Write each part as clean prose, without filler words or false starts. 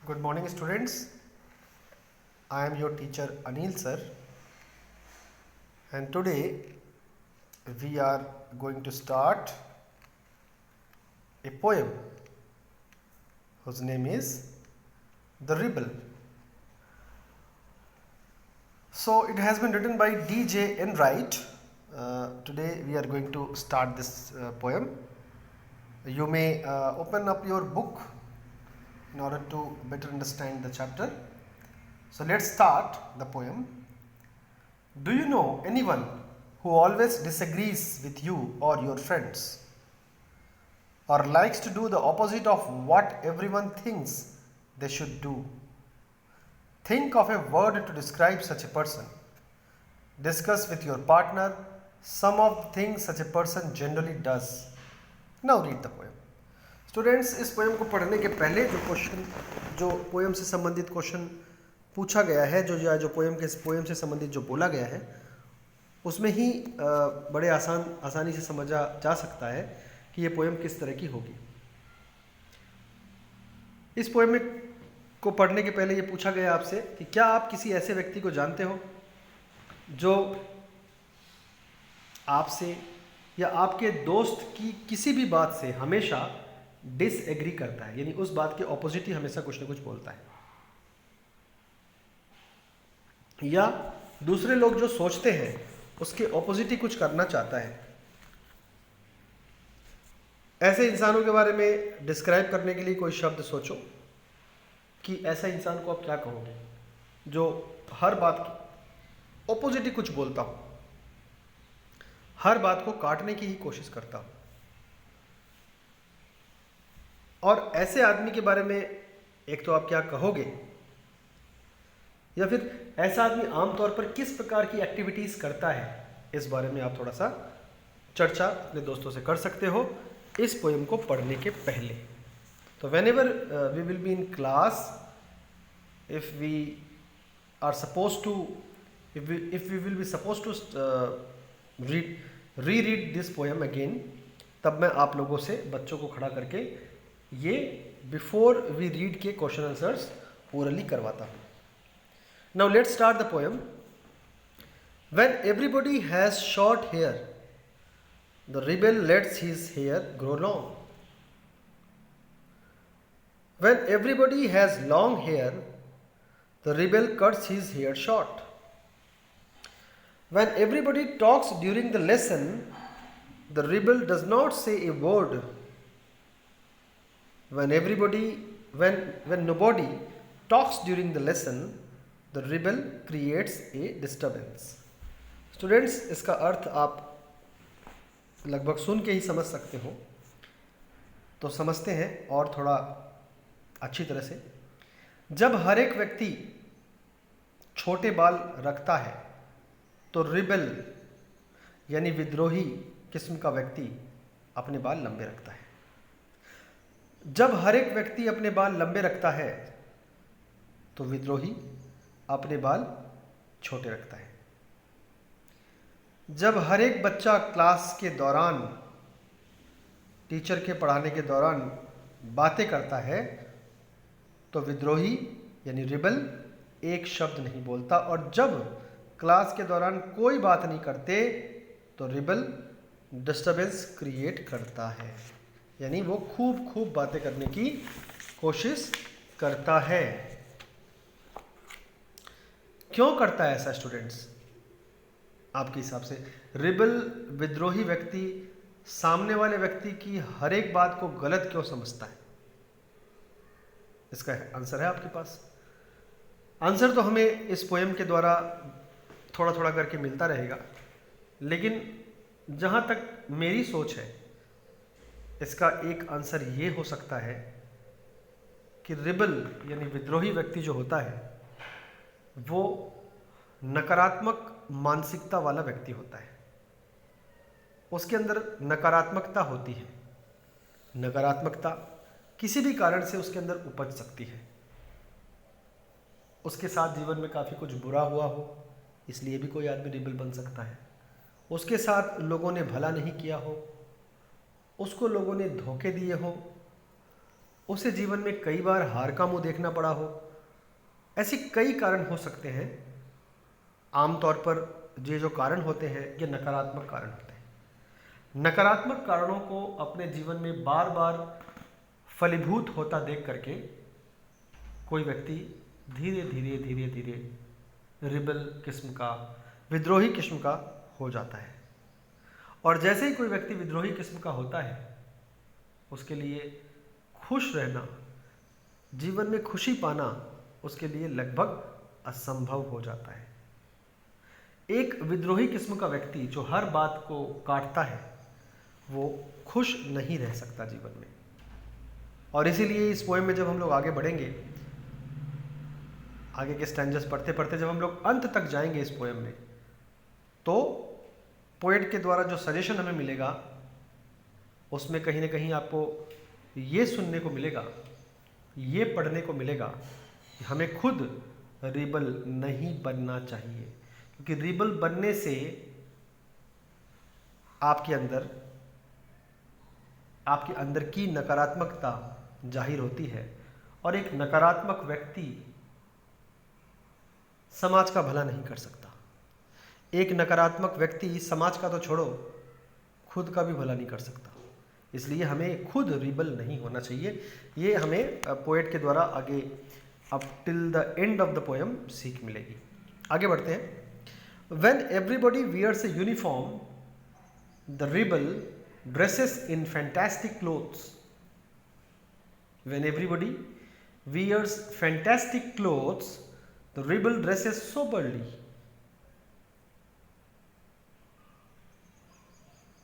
Good morning, students. I am your teacher Anil sir, and today we are going to start a poem whose name is The Rebel. So, it has been written by D.J. Enright. Today we are going to start this poem. You may open up your book in order to better understand the chapter. So, let's start the poem. Do you know anyone who always disagrees with you or your friends, or likes to do the opposite of what everyone thinks they should do? Think of a word to describe such a person. Discuss with your partner some of the things such a person generally does. Now read the poem. Students, इस poem को पढ़ने के पहले जो poem से संबंधित question पूछा गया है, जो पोएम से संबंधित जो बोला गया है, उसमें ही बड़े आसानी से समझा जा सकता है कि ये पोएम किस तरह की होगी। इस पोएम को पढ़ने के पहले ये पूछा गया आपसे कि क्या आप किसी ऐसे व्यक्ति को जानते हो जो आपसे या आपके दोस्त की किसी भी बात से हमेशा डिसएग्री करता है, यानी उस बात के ऑपोजिट ही हमेशा कुछ ना कुछ बोलता है, या दूसरे लोग जो सोचते हैं उसके ऑपोजिट ही कुछ करना चाहता है। ऐसे इंसानों के बारे में डिस्क्राइब करने के लिए कोई शब्द सोचो कि ऐसा इंसान को आप क्या कहोगे जो हर बात की ऑपोजिट ही कुछ बोलता हो, हर बात को काटने की ही कोशिश करता हो। और ऐसे आदमी के बारे में एक तो आप क्या कहोगे, या फिर ऐसा आदमी आमतौर पर किस प्रकार की एक्टिविटीज़ करता है, इस बारे में आप थोड़ा सा चर्चा अपने दोस्तों से कर सकते हो इस पोएम को पढ़ने के पहले। तो whenever we will be in class, if we will be supposed to reread this poem again, तब मैं आप लोगों से बच्चों को खड़ा करके ये बिफोर वी रीड के क्वेश्चन आंसर्स ओरली करवाता हूँ। Now let's start the poem. When everybody has short hair, the rebel lets his hair grow long. When everybody has long hair, the rebel cuts his hair short. When everybody talks during the lesson, the rebel does not say a word. When nobody talks during the lesson, the rebel creates a disturbance. Students, इसका अर्थ आप लगभग सुन के ही समझ सकते हो, तो समझते हैं और थोड़ा अच्छी तरह से। जब हर एक व्यक्ति छोटे बाल रखता है तो रिबेल यानी विद्रोही किस्म का व्यक्ति अपने बाल लंबे रखता है। जब हर एक व्यक्ति अपने बाल लंबे रखता है तो विद्रोही अपने बाल छोटे रखता है। जब हर एक बच्चा क्लास के दौरान, टीचर के पढ़ाने के दौरान बातें करता है तो विद्रोही यानी रिबेल एक शब्द नहीं बोलता, और जब क्लास के दौरान कोई बात नहीं करते तो रिबेल डिस्टर्बेंस क्रिएट करता है, यानी वो खूब बातें करने की कोशिश करता है। क्यों करता है ऐसा स्टूडेंट्स? आपके हिसाब से रिबेल विद्रोही व्यक्ति सामने वाले व्यक्ति की हर एक बात को गलत क्यों समझता है? इसका आंसर है आपके पास। आंसर तो हमें इस पोएम के द्वारा थोड़ा करके मिलता रहेगा, लेकिन जहां तक मेरी सोच है, इसका एक आंसर ये हो सकता है कि रिबेल यानी विद्रोही व्यक्ति जो होता है वो नकारात्मक मानसिकता वाला व्यक्ति होता है। उसके अंदर नकारात्मकता होती है। नकारात्मकता किसी भी कारण से उसके अंदर उपज सकती है। उसके साथ जीवन में काफ़ी कुछ बुरा हुआ हो, इसलिए भी कोई आदमी रिबेल बन सकता है। उसके साथ लोगों ने भला नहीं किया हो, उसको लोगों ने धोखे दिए हो, उसे जीवन में कई बार हार का मुंह देखना पड़ा हो, ऐसे कई कारण हो सकते हैं। आमतौर पर ये जो कारण होते हैं ये नकारात्मक कारण होते हैं। नकारात्मक कारणों को अपने जीवन में बार बार फलीभूत होता देख करके कोई व्यक्ति धीरे धीरे धीरे धीरे रिबल किस्म का, विद्रोही किस्म का हो जाता है। और जैसे ही कोई व्यक्ति विद्रोही किस्म का होता है, उसके लिए खुश रहना, जीवन में खुशी पाना उसके लिए लगभग असंभव हो जाता है। एक विद्रोही किस्म का व्यक्ति जो हर बात को काटता है, वो खुश नहीं रह सकता जीवन में। और इसीलिए इस पोएम में जब हम लोग आगे बढ़ेंगे, आगे के स्टैंजर्स पढ़ते पढ़ते जब हम लोग अंत तक जाएंगे इस पोएम में, तो पोएट के द्वारा जो सजेशन हमें मिलेगा उसमें कहीं ना कहीं आपको ये सुनने को मिलेगा, ये पढ़ने को मिलेगा कि हमें खुद रिबल नहीं बनना चाहिए, क्योंकि रिबल बनने से आपके अंदर की नकारात्मकता जाहिर होती है। और एक नकारात्मक व्यक्ति समाज का भला नहीं कर सकता। एक नकारात्मक व्यक्ति समाज का तो छोड़ो, खुद का भी भला नहीं कर सकता। इसलिए हमें खुद रिबल नहीं होना चाहिए। ये हमें पोएट के द्वारा आगे up till the end of the poem सीख मिलेगी। आगे बढ़ते हैं। When everybody wears a uniform, the rebel dresses in fantastic clothes. When everybody wears fantastic clothes, the rebel dresses soberly.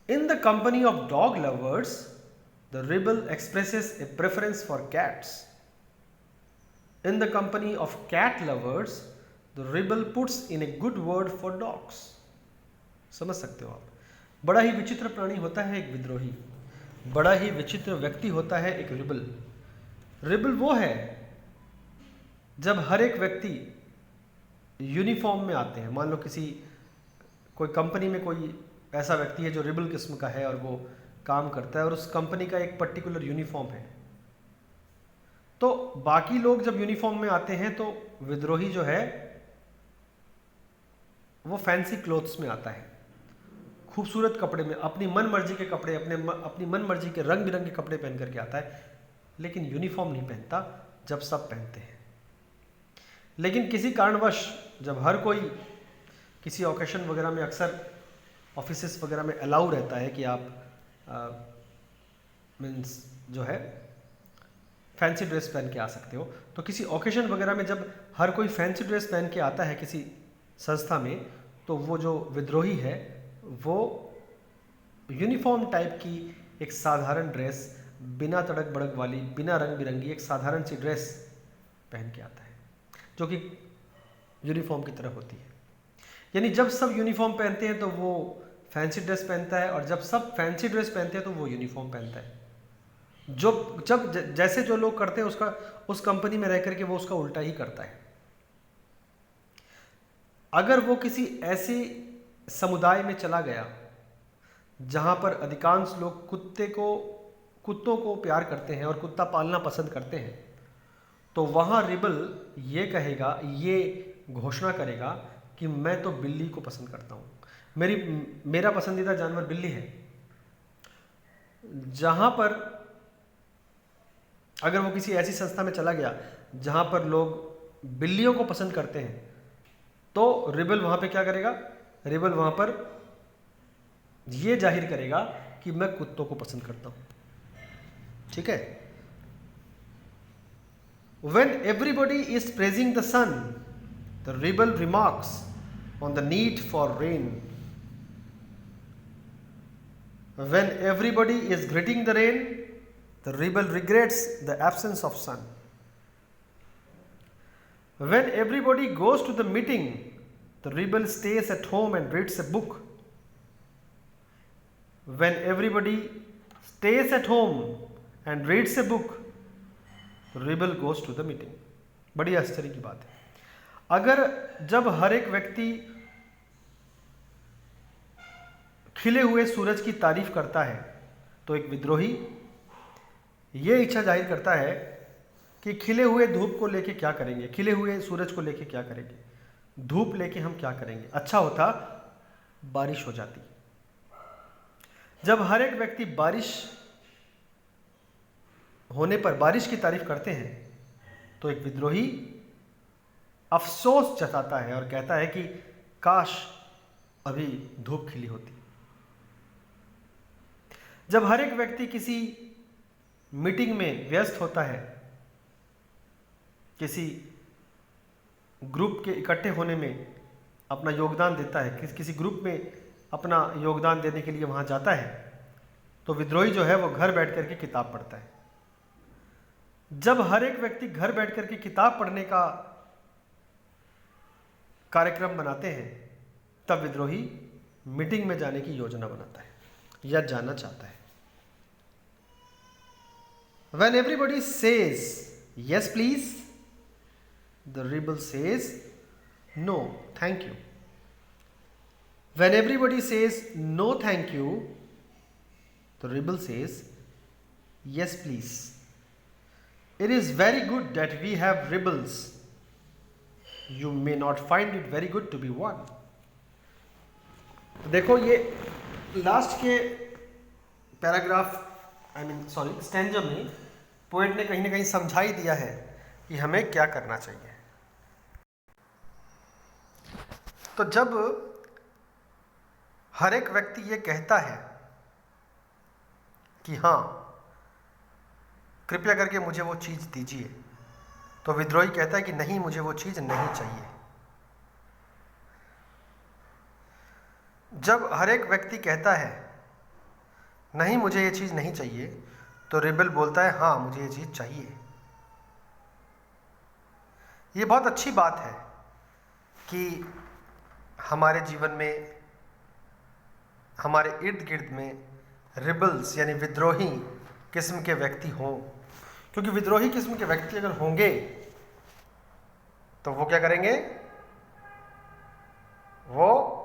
In the company of dog lovers, the rebel expresses a preference for cats. In the company of cat lovers, the rebel puts in a good word for dogs. समझ सकते हो आप। बड़ा ही विचित्र प्राणी होता है एक विद्रोही, बड़ा ही विचित्र व्यक्ति होता है एक रिबल। रिबल वो है जब हर एक व्यक्ति यूनिफॉर्म में आते हैं। मान लो कोई कंपनी में कोई ऐसा व्यक्ति है जो रिबल किस्म का है और वो काम करता है और उस कंपनी का एक पर्टिकुलर यूनिफॉर्म है, तो बाकी लोग जब यूनिफॉर्म में आते हैं तो विद्रोही जो है वो फैंसी क्लोथ्स में आता है, खूबसूरत कपड़े में, अपनी मन मर्जी के कपड़े, अपनी मन मर्जी के रंग बिरंगे कपड़े पहन करके आता है, लेकिन यूनिफॉर्म नहीं पहनता जब सब पहनते हैं। लेकिन किसी कारणवश जब हर कोई किसी ओकेशन वगैरह में, अक्सर ऑफिसेस वगैरह में अलाउ रहता है कि आप मीन्स जो है फैंसी ड्रेस पहन के आ सकते हो, तो किसी ओकेशन वगैरह में जब हर कोई फैंसी ड्रेस पहन के आता है किसी संस्था में, तो वो जो विद्रोही है वो यूनिफॉर्म टाइप की एक साधारण ड्रेस, बिना तड़क भड़क वाली, बिना रंग बिरंगी एक साधारण सी ड्रेस पहन के आता है जो कि यूनिफॉर्म की तरह होती है। यानी जब सब यूनिफॉर्म पहनते हैं तो वो फैंसी ड्रेस पहनता है, और जब सब फैंसी ड्रेस पहनते हैं तो वो यूनिफॉर्म पहनता है। जैसे जो लोग करते हैं उस कंपनी में रह करके वो उसका उल्टा ही करता है। अगर वो किसी ऐसे समुदाय में चला गया जहां पर अधिकांश लोग कुत्तों को प्यार करते हैं और कुत्ता पालना पसंद करते हैं, तो वहाँ रिबल ये कहेगा, ये घोषणा करेगा कि मैं तो बिल्ली को पसंद करता हूँ, मेरा पसंदीदा जानवर बिल्ली है। जहाँ पर अगर वो किसी ऐसी संस्था में चला गया जहाँ पर लोग बिल्लियों को पसंद करते हैं, तो रिबल वहाँ पे क्या करेगा? रिबल वहाँ पर ये जाहिर करेगा कि मैं कुत्तों को पसंद करता हूँ। ठीक है। When everybody is praising the sun, the rebel remarks on the need for rain. When everybody is greeting the rain, the rebel regrets the absence of sun. When everybody goes to the meeting, the rebel stays at home and reads a book. When everybody stays at home and reads a book, the rebel goes to the meeting. बड़ी आश्चर्य की बात है। अगर जब हर एक व्यक्ति खिले हुए सूरज की तारीफ करता है, तो एक विद्रोही ये इच्छा जाहिर करता है कि खिले हुए धूप को लेके क्या करेंगे, खिले हुए सूरज को लेके क्या करेंगे, धूप लेके हम क्या करेंगे। अच्छा होता बारिश हो जाती। जब हर एक व्यक्ति बारिश होने पर बारिश की तारीफ करते हैं तो एक विद्रोही अफसोस जताता है और कहता है कि काश अभी धूप खिली होती। जब हर एक व्यक्ति किसी मीटिंग में व्यस्त होता है, किसी ग्रुप के इकट्ठे होने में अपना योगदान देता है, किसी ग्रुप में अपना योगदान देने के लिए वहां जाता है, तो विद्रोही जो है वो घर बैठ करके किताब पढ़ता है। जब हर एक व्यक्ति घर बैठ करके किताब पढ़ने का कार्यक्रम बनाते हैं, तब विद्रोही मीटिंग में जाने की योजना बनाता है या जाना चाहता है। When everybody says yes please, the rebel says no thank you. When everybody says no thank you, the rebel says yes please. It is very good that we have rebels. You may not find it very good to be one. देखो ये last के paragraph stanza में poet ने कहीं ना कहीं समझा ही दिया है कि हमें क्या करना चाहिए। तो जब हर एक व्यक्ति ये कहता है कि हाँ कृपया करके मुझे वो चीज़ दीजिए, तो विद्रोही कहता है कि नहीं, मुझे वो चीज़ नहीं चाहिए। जब हर एक व्यक्ति कहता है नहीं मुझे ये चीज़ नहीं चाहिए, तो रिबेल बोलता है हाँ मुझे ये चीज़ चाहिए। ये बहुत अच्छी बात है कि हमारे जीवन में, हमारे इर्द गिर्द में रिबल्स यानी विद्रोही किस्म के व्यक्ति हों, क्योंकि विद्रोही किस्म के व्यक्ति अगर होंगे तो वो क्या करेंगे, वो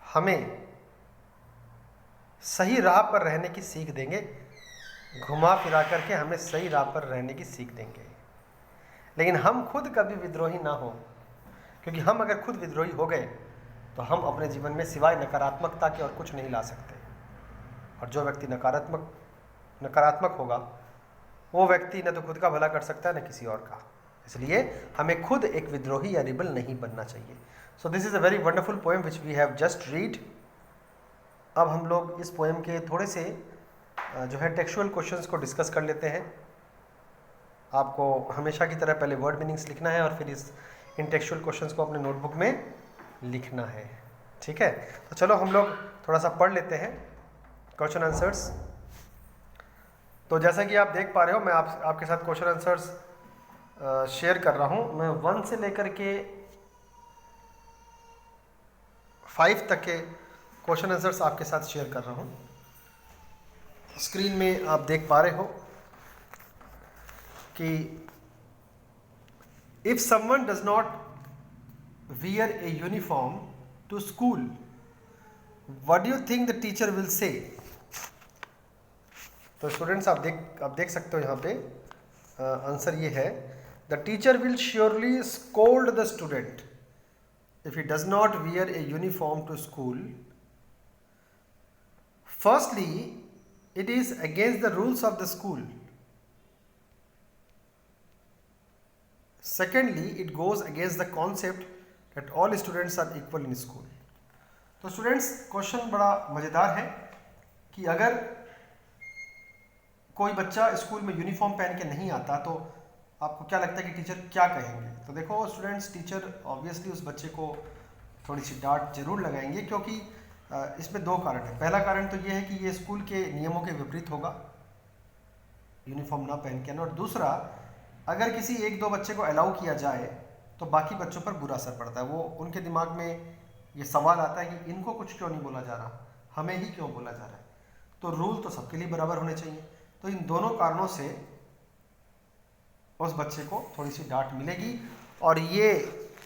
हमें सही राह पर रहने की सीख देंगे, घुमा फिरा करके हमें सही राह पर रहने की सीख देंगे। लेकिन हम खुद कभी विद्रोही ना हो, क्योंकि हम अगर खुद विद्रोही हो गए तो हम अपने जीवन में सिवाय नकारात्मकता के और कुछ नहीं ला सकते। और जो व्यक्ति नकारात्मक होगा वो व्यक्ति न तो खुद का भला कर सकता है न किसी और का। इसलिए हमें खुद एक विद्रोही या रिबल नहीं बनना चाहिए। So this is a very wonderful poem which we have just read. अब हम लोग इस पोएम के थोड़े से जो है टेक्सचुअल क्वेश्चंस को डिस्कस कर लेते हैं। आपको हमेशा की तरह पहले वर्ड मीनिंग्स लिखना है और फिर इन टेक्सचुअल क्वेश्चंस को अपने नोटबुक में लिखना है। ठीक है, तो चलो हम लोग थोड़ा सा पढ़ लेते हैं क्वेश्चन आंसर्स। तो जैसा कि आप देख पा रहे हो, मैं आपके साथ क्वेश्चन आंसर्स शेयर कर रहा हूँ। मैं 1 से लेकर के 5 तक के क्वेश्चन आंसर्स आपके साथ शेयर कर रहा हूँ। स्क्रीन में आप देख पा रहे हो कि if someone does not wear a uniform to school, what do you think the teacher will say? तो स्टूडेंट्स आप देख सकते हो यहाँ पे आंसर ये है, the teacher will surely scold the student if he does not wear a uniform to school. Firstly, it is against the rules of the school. Secondly, it goes against the concept that all students are equal in school. तो students question बड़ा मज़ेदार है कि अगर कोई बच्चा school में uniform पहन के नहीं आता तो आपको क्या लगता है कि टीचर क्या कहेंगे? तो देखो स्टूडेंट्स, टीचर ऑब्वियसली उस बच्चे को थोड़ी सी डांट जरूर लगाएंगे, क्योंकि इसमें 2 कारण है। पहला कारण तो ये है कि ये स्कूल के नियमों के विपरीत होगा यूनिफॉर्म ना पहन के, और दूसरा अगर किसी 1-2 बच्चे को अलाउ किया जाए तो बाकी बच्चों पर बुरा असर पड़ता है। वो उनके दिमाग में ये सवाल आता है कि इनको कुछ क्यों नहीं बोला जा रहा, हमें ही क्यों बोला जा रहा है। तो रूल तो सबके लिए बराबर होने चाहिए। तो इन दोनों कारणों से उस बच्चे को थोड़ी सी डांट मिलेगी और ये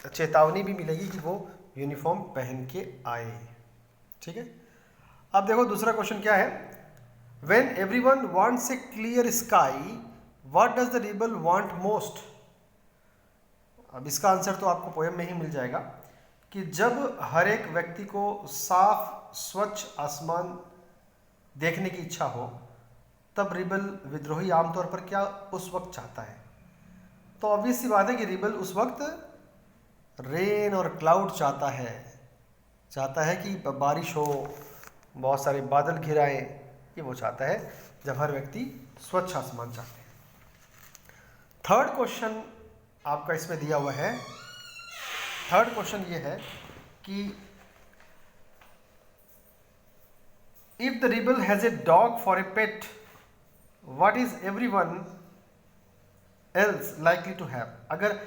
चेतावनी भी मिलेगी कि वो यूनिफॉर्म पहन के आए। ठीक है, अब देखो दूसरा क्वेश्चन क्या है। When everyone wants a clear sky, what does the rebel want most? अब इसका आंसर तो आपको पोएम में ही मिल जाएगा कि जब हर एक व्यक्ति को साफ स्वच्छ आसमान देखने की इच्छा हो, तब रिबल विद्रोही आमतौर पर क्या उस वक्त चाहता है? तो ऑब्वियस सी बात है कि रिबल उस वक्त रेन और क्लाउड चाहता है कि बारिश हो, बहुत सारे बादल घिराए, ये वो चाहता है जब हर व्यक्ति स्वच्छ आसमान चाहते हैं। थर्ड क्वेश्चन आपका इसमें दिया हुआ है। थर्ड क्वेश्चन ये है कि if the rebel has a dog for a pet, what is everyone else likely to have? अगर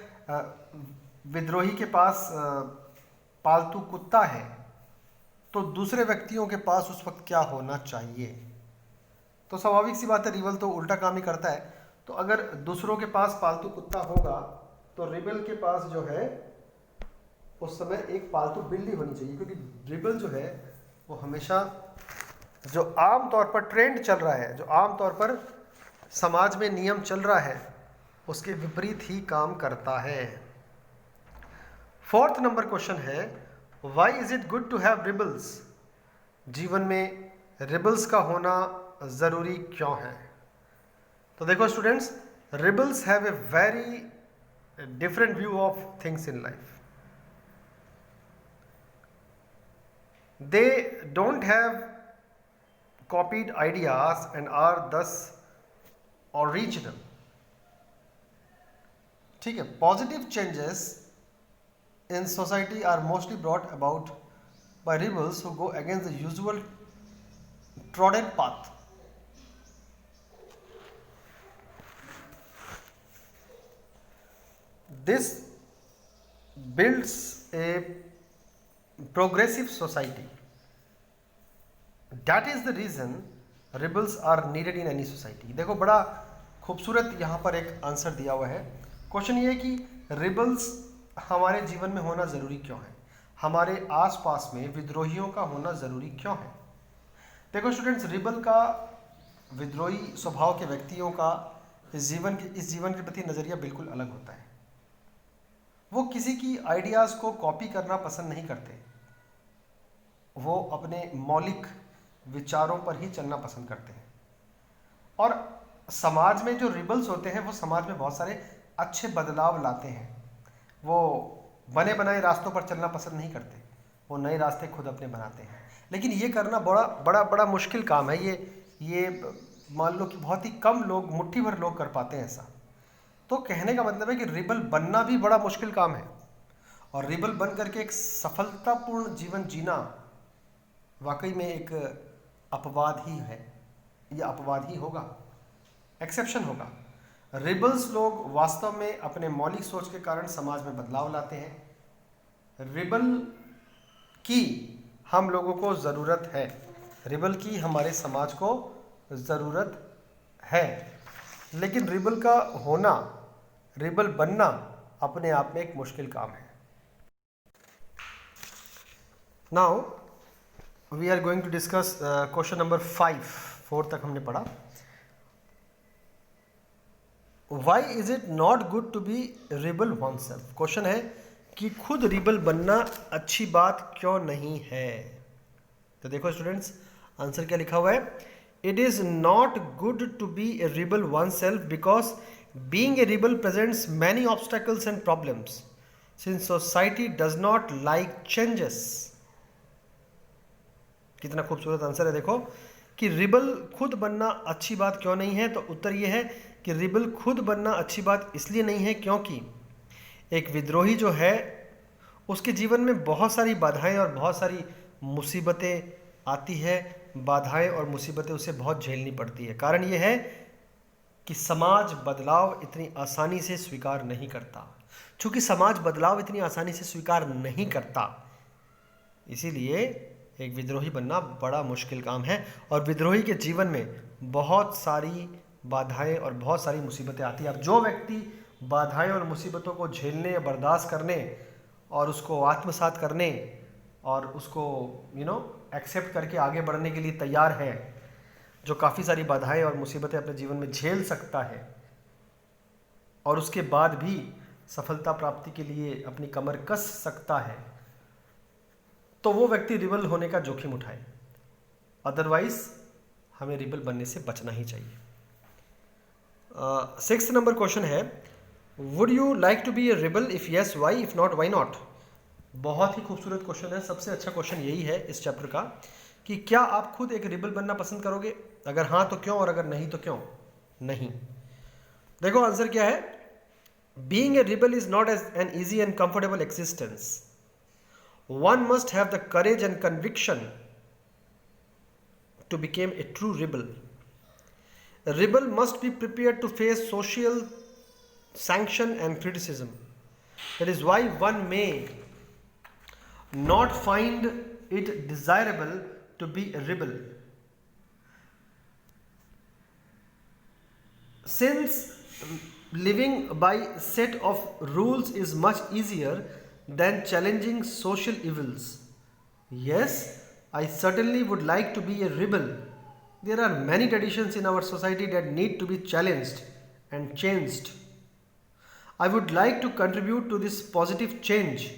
विद्रोही के पास पालतू कुत्ता है तो दूसरे व्यक्तियों के पास उस वक्त क्या होना चाहिए? तो स्वाभाविक सी बात है, रिबल तो उल्टा काम ही करता है। तो अगर दूसरों के पास पालतू कुत्ता होगा तो रिबल के पास जो है उस समय एक पालतू बिल्ली होनी चाहिए, क्योंकि रिबल जो है वो हमेशा जो आम तौर पर ट्रेंड चल रहा है, जो आम तौर पर समाज में नियम चल रहा है, उसके विपरीत ही काम करता है। फोर्थ नंबर क्वेश्चन है, why is it good to have rebels? जीवन में रिबल्स का होना ज़रूरी क्यों है? तो देखो students, rebels have a very different view of things in life. They don't have copied ideas and are thus original. ठीक है, positive changes in society are mostly brought about by rebels who go against the usual trodden path. This builds a progressive society. That is the reason rebels are needed in any society. देखो बड़ा खूबसूरत यहाँ पर एक answer दिया हुआ है। Question ये है कि रिबल्स हमारे जीवन में होना ज़रूरी क्यों है, हमारे आसपास में विद्रोहियों का होना ज़रूरी क्यों है? देखो स्टूडेंट्स, रिबल का, विद्रोही स्वभाव के व्यक्तियों का इस जीवन के प्रति नज़रिया बिल्कुल अलग होता है। वो किसी की आइडियाज़ को कॉपी करना पसंद नहीं करते, वो अपने मौलिक विचारों पर ही चलना पसंद करते हैं। और समाज में जो रिबल्स होते हैं वो समाज में बहुत सारे अच्छे बदलाव लाते हैं। वो बने बनाए रास्तों पर चलना पसंद नहीं करते, वो नए रास्ते खुद अपने बनाते हैं। लेकिन ये करना बड़ा मुश्किल काम है। ये मान लो कि बहुत ही कम लोग, मुट्ठी भर लोग कर पाते हैं ऐसा। तो कहने का मतलब है कि रिबल बनना भी बड़ा मुश्किल काम है, और रिबल बन करके एक सफलतापूर्ण जीवन जीना वाकई में एक अपवाद ही है, यह अपवाद ही होगा, एक्सेप्शन होगा। रिबल्स लोग वास्तव में अपने मौलिक सोच के कारण समाज में बदलाव लाते हैं। रिबल की हम लोगों को ज़रूरत है, रिबल की हमारे समाज को ज़रूरत है। लेकिन रिबल का होना, रिबल बनना अपने आप में एक मुश्किल काम है। Now we are going to discuss question number 4 तक हमने पढ़ा। Why is it not good to be rebel oneself? Question है कि खुद रिबल बनना अच्छी बात क्यों नहीं है? तो देखो स्टूडेंट्स, आंसर क्या लिखा हुआ है? It is not good to be a rebel oneself because being a rebel presents many obstacles and problems since society does not like changes. कितना खूबसूरत आंसर है। देखो कि रिबल खुद बनना अच्छी बात क्यों नहीं है, तो उत्तर यह है कि रिबल खुद बनना अच्छी बात इसलिए नहीं है क्योंकि एक विद्रोही जो है उसके जीवन में बहुत सारी बाधाएं और बहुत सारी मुसीबतें आती है। बाधाएं और मुसीबतें उसे बहुत झेलनी पड़ती है। कारण यह है कि समाज बदलाव इतनी आसानी से स्वीकार नहीं करता। चूँकि समाज बदलाव इतनी आसानी से स्वीकार नहीं करता, इसीलिए एक विद्रोही बनना बड़ा मुश्किल काम है। और विद्रोही के जीवन में बहुत सारी बाधाएं और बहुत सारी मुसीबतें आती हैं। अब जो व्यक्ति बाधाएं और मुसीबतों को झेलने, बर्दाश्त करने और उसको आत्मसात करने और उसको एक्सेप्ट करके आगे बढ़ने के लिए तैयार है, जो काफ़ी सारी बाधाएं और मुसीबतें अपने जीवन में झेल सकता है और उसके बाद भी सफलता प्राप्ति के लिए अपनी कमर कस सकता है, तो वो व्यक्ति रिबल होने का जोखिम उठाए। अदरवाइज हमें रिबल बनने से बचना ही चाहिए। 6th नंबर क्वेश्चन है, would you like to be a rebel? If yes why, if not why not? बहुत ही खूबसूरत क्वेश्चन है। सबसे अच्छा क्वेश्चन यही है इस चैप्टर का कि क्या आप खुद एक रिबल बनना पसंद करोगे? अगर हाँ तो क्यों, और अगर नहीं तो क्यों नहीं? देखो आंसर क्या है। Being a rebel is not as an easy and comfortable existence. One must have the courage and conviction to become a true rebel. A rebel must be prepared to face social sanction and criticism. That is why one may not find it desirable to be a rebel. Since living by set of rules is much easier than challenging social evils. Yes, I certainly would like to be a rebel. There are many traditions in our society that need to be challenged and changed. I would like to contribute to this positive change.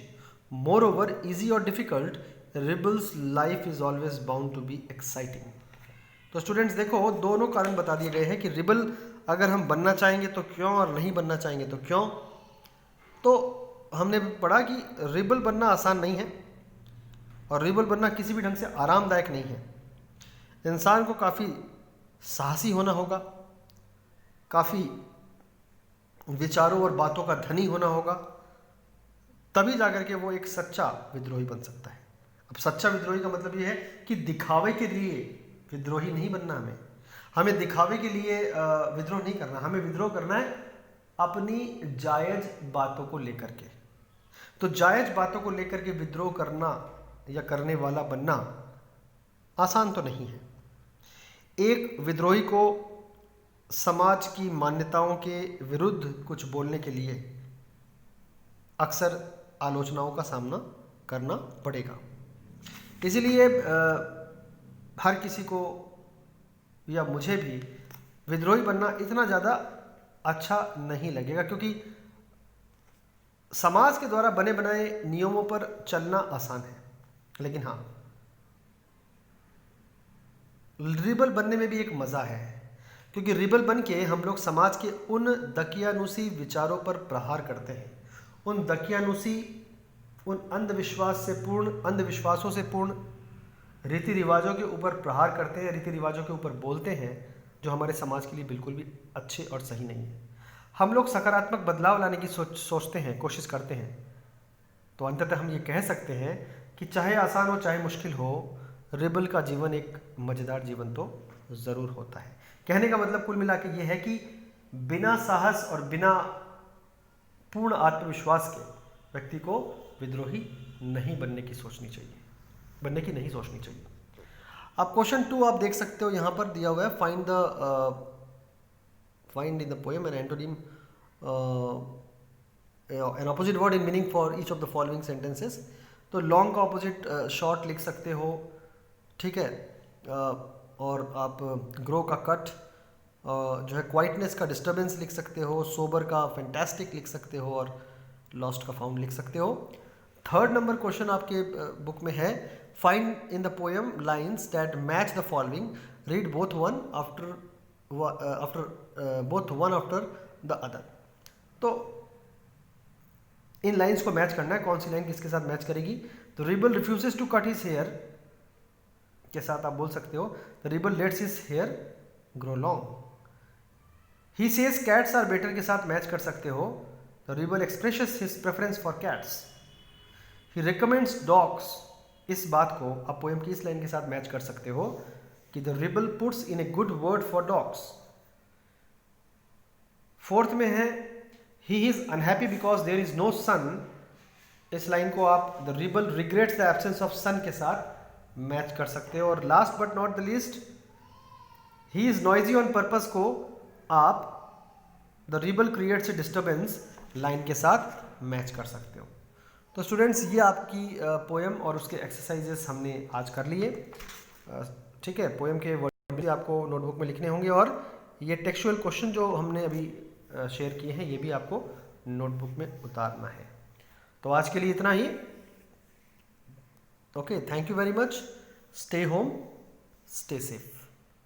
Moreover, easy or difficult, a rebel's life is always bound to be exciting. तो students देखो, दोनों कारण बता दिए गए हैं कि rebel अगर हम बनना चाहेंगे तो क्यों, और नहीं बनना चाहेंगे तो क्यों। तो हमने पढ़ा कि रिबल बनना आसान नहीं है और रिबल बनना किसी भी ढंग से आरामदायक नहीं है। इंसान को काफ़ी साहसी होना होगा, काफ़ी विचारों और बातों का धनी होना होगा, तभी जाकर के वो एक सच्चा विद्रोही बन सकता है। अब सच्चा विद्रोही का मतलब ये है कि दिखावे के लिए विद्रोही नहीं बनना। हमें दिखावे के लिए विद्रोह नहीं करना। हमें विद्रोह करना है अपनी जायज़ बातों को लेकर के। तो जायज़ बातों को लेकर के विद्रोह करना या करने वाला बनना आसान तो नहीं है। एक विद्रोही को समाज की मान्यताओं के विरुद्ध कुछ बोलने के लिए अक्सर आलोचनाओं का सामना करना पड़ेगा। इसलिए हर किसी को या मुझे भी विद्रोही बनना इतना ज़्यादा अच्छा नहीं लगेगा, क्योंकि समाज के द्वारा बने बनाए नियमों पर चलना आसान है, लेकिन हाँ, रिबल बनने में भी एक मज़ा है। क्योंकि रिबल बन के हम लोग समाज के उन दकियानुसी विचारों पर प्रहार करते हैं, उन दकियानुसी, उन अंधविश्वासों से पूर्ण रीति रिवाजों के ऊपर प्रहार करते हैं, रीति रिवाजों के ऊपर बोलते हैं जो हमारे समाज के लिए बिल्कुल भी अच्छे और सही नहीं है। हम लोग सकारात्मक बदलाव लाने की सोचते हैं, कोशिश करते हैं। तो अंततः हम ये कह सकते हैं कि चाहे आसान हो चाहे मुश्किल हो, रिबल का जीवन एक मज़ेदार जीवन तो ज़रूर होता है। कहने का मतलब कुल मिला के ये है कि बिना साहस और बिना पूर्ण आत्मविश्वास के व्यक्ति को विद्रोही नहीं बनने की सोचनी चाहिए, नहीं सोचनी चाहिए। अब क्वेश्चन 2 आप देख सकते हो, यहाँ पर दिया हुआ है, find in the poem an antonym an opposite word in meaning for each of the following sentences. तो लॉन्ग का ऑपोजिट शॉर्ट लिख सकते हो, ठीक है, और आप ग्रो का कट, जो है क्वाइटनेस का डिस्टर्बेंस लिख सकते हो, सोबर का फैंटास्टिक लिख सकते हो, और लॉस्ट का फाउंड लिख सकते हो। 3rd नंबर क्वेश्चन आपके बुक में है, find in the poem lines that match the following, read both one after the other. तो इन लाइन्स को मैच करना है, कौन सी लाइन किसके साथ मैच करेगी। तो rebel refuses to cut his hair के साथ आप बोल सकते हो the rebel lets his hair grow long. He says cats are better के साथ मैच कर सकते हो, the rebel expresses his preference for cats. He recommends dogs, इस बात को आप पोएम की इस लाइन के साथ मैच कर सकते हो कि the rebel puts in a good word for dogs. 4th में है he is unhappy because there is no son, इस लाइन को आप the rebel regrets the absence of son के साथ मैच कर सकते हो। और last but not the least, he is noisy on purpose को आप the rebel creates a disturbance line के साथ मैच कर सकते हो। तो स्टूडेंट्स, ये आपकी पोएम और उसके एक्सरसाइजेस हमने आज कर लिए, ठीक है। पोएम के भी आपको नोटबुक में लिखने होंगे और ये टेक्सचुअल क्वेश्चन जो हमने अभी शेयर किए हैं ये भी आपको नोटबुक में उतारना है। तो आज के लिए इतना ही। Okay, thank you very much. Stay home, stay safe.